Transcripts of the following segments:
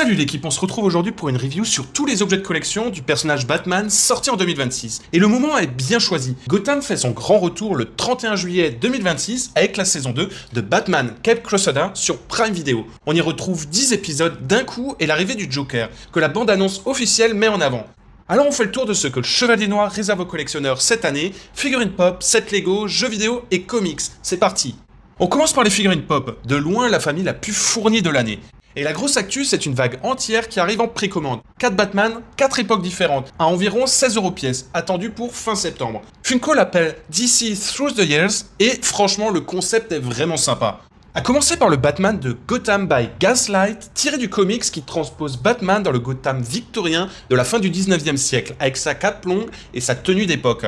Salut l'équipe, on se retrouve aujourd'hui pour une review sur tous les objets de collection du personnage Batman sorti en 2026. Et le moment est bien choisi. Gotham fait son grand retour le 31 juillet 2026 avec la saison 2 de Batman Cape Crusader sur Prime Video. On y retrouve 10 épisodes d'un coup et l'arrivée du Joker, que la bande-annonce officielle met en avant. Alors on fait le tour de ce que le Chevalier Noir réserve aux collectionneurs cette année, figurines pop, sets Lego, jeux vidéo et comics. C'est parti. On commence par les figurines pop, de loin la famille la plus fournie de l'année. Et la grosse actu, c'est une vague entière qui arrive en précommande. 4 Batman, 4 époques différentes, à environ 16 € pièce, attendu pour fin septembre. Funko l'appelle DC Through the Years, et franchement, le concept est vraiment sympa. A commencer par le Batman de Gotham by Gaslight, tiré du comics qui transpose Batman dans le Gotham victorien de la fin du 19e siècle, avec sa cape longue et sa tenue d'époque.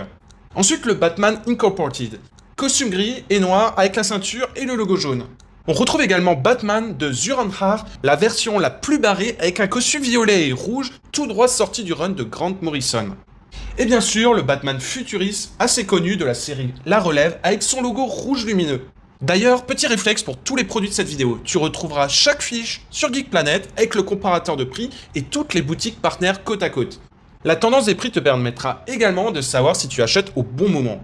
Ensuite, le Batman Incorporated, costume gris et noir avec la ceinture et le logo jaune. On retrouve également Batman de Zuranhar, la version la plus barrée avec un costume violet et rouge, tout droit sorti du run de Grant Morrison. Et bien sûr, le Batman futuriste, assez connu de la série La Relève, avec son logo rouge lumineux. D'ailleurs, petit réflexe pour tous les produits de cette vidéo, tu retrouveras chaque fiche sur Geek Planet avec le comparateur de prix et toutes les boutiques partenaires côte à côte. La tendance des prix te permettra également de savoir si tu achètes au bon moment.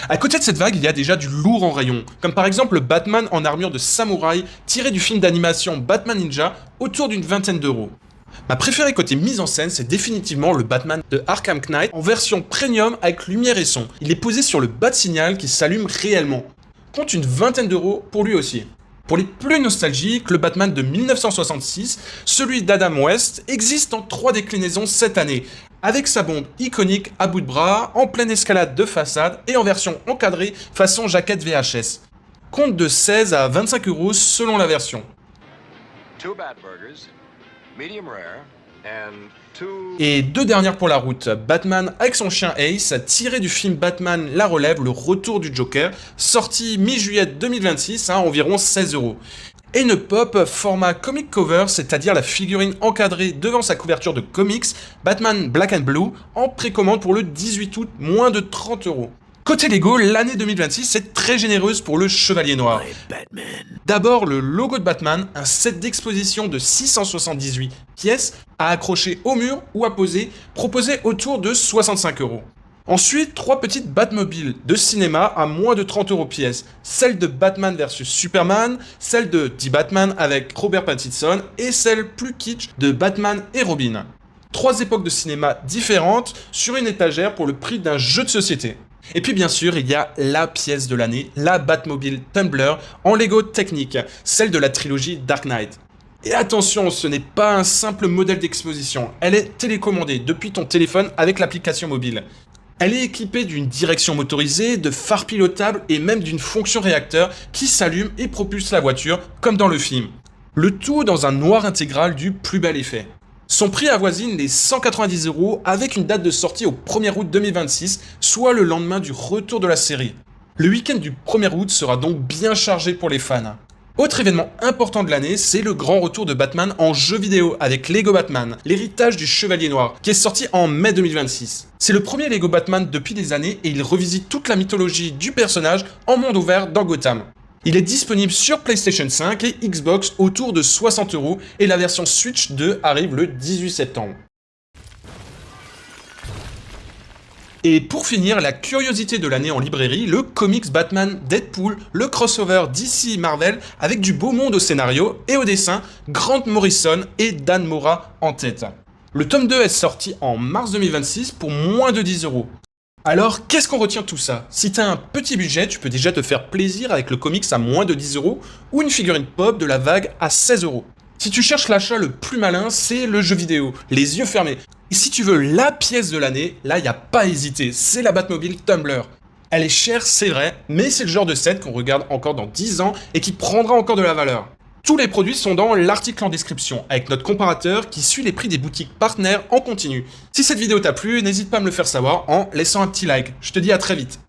À côté de cette vague, il y a déjà du lourd en rayon, comme par exemple le Batman en armure de samouraï tiré du film d'animation Batman Ninja autour d'une vingtaine d'euros. Ma préférée côté mise en scène, c'est définitivement le Batman de Arkham Knight en version premium avec lumière et son. Il est posé sur le bas de signal qui s'allume réellement. Compte une vingtaine d'euros pour lui aussi. Pour les plus nostalgiques, le Batman de 1966, celui d'Adam West, existe en 3 déclinaisons cette année, avec sa bombe iconique à bout de bras, en pleine escalade de façade et en version encadrée façon jaquette VHS. Compte de 16 à 25 € selon la version. Et 2 dernières pour la route, Batman avec son chien Ace, tiré du film Batman La Relève, le retour du Joker, sorti mi-juillet 2026 à environ 16 €. Et une pop format comic cover, c'est-à-dire la figurine encadrée devant sa couverture de comics, Batman Black and Blue, en précommande pour le 18 août, moins de 30 €. Côté Lego, l'année 2026 est très généreuse pour le Chevalier Noir. D'abord, le logo de Batman, un set d'exposition de 678 pièces à accrocher au mur ou à poser, proposé autour de 65 €. Ensuite, 3 petites Batmobiles de cinéma à moins de 30 € pièce. Celle de Batman vs Superman, celle de The Batman avec Robert Pattinson et celle plus kitsch de Batman et Robin. 3 époques de cinéma différentes sur une étagère pour le prix d'un jeu de société. Et puis bien sûr, il y a la pièce de l'année, la Batmobile Tumbler en Lego Technic, celle de la trilogie Dark Knight. Et attention, ce n'est pas un simple modèle d'exposition, elle est télécommandée depuis ton téléphone avec l'application mobile. Elle est équipée d'une direction motorisée, de phares pilotables et même d'une fonction réacteur qui s'allume et propulse la voiture, comme dans le film. Le tout dans un noir intégral du plus bel effet. Son prix avoisine les 190 € avec une date de sortie au 1er août 2026, soit le lendemain du retour de la série. Le week-end du 1er août sera donc bien chargé pour les fans. Autre événement important de l'année, c'est le grand retour de Batman en jeu vidéo avec Lego Batman, l'héritage du Chevalier Noir, qui est sorti en mai 2026. C'est le premier Lego Batman depuis des années et il revisite toute la mythologie du personnage en monde ouvert dans Gotham. Il est disponible sur PlayStation 5 et Xbox autour de 60 € et la version Switch 2 arrive le 18 septembre. Et pour finir, la curiosité de l'année en librairie, le comics Batman Deadpool, le crossover DC Marvel avec du beau monde au scénario et au dessin, Grant Morrison et Dan Mora en tête. Le tome 2 est sorti en mars 2026 pour moins de 10 €. Alors, qu'est-ce qu'on retient de tout ça? Si t'as un petit budget, tu peux déjà te faire plaisir avec le comics à moins de 10 € ou une figurine pop de la vague à 16 €. Si tu cherches l'achat le plus malin, c'est le jeu vidéo, les yeux fermés. Et si tu veux la pièce de l'année, là, y a pas à hésiter, c'est la Batmobile Tumbler. Elle est chère, c'est vrai, mais c'est le genre de set qu'on regarde encore dans 10 ans et qui prendra encore de la valeur. Tous les produits sont dans l'article en description, avec notre comparateur qui suit les prix des boutiques partenaires en continu. Si cette vidéo t'a plu, n'hésite pas à me le faire savoir en laissant un petit like. Je te dis à très vite.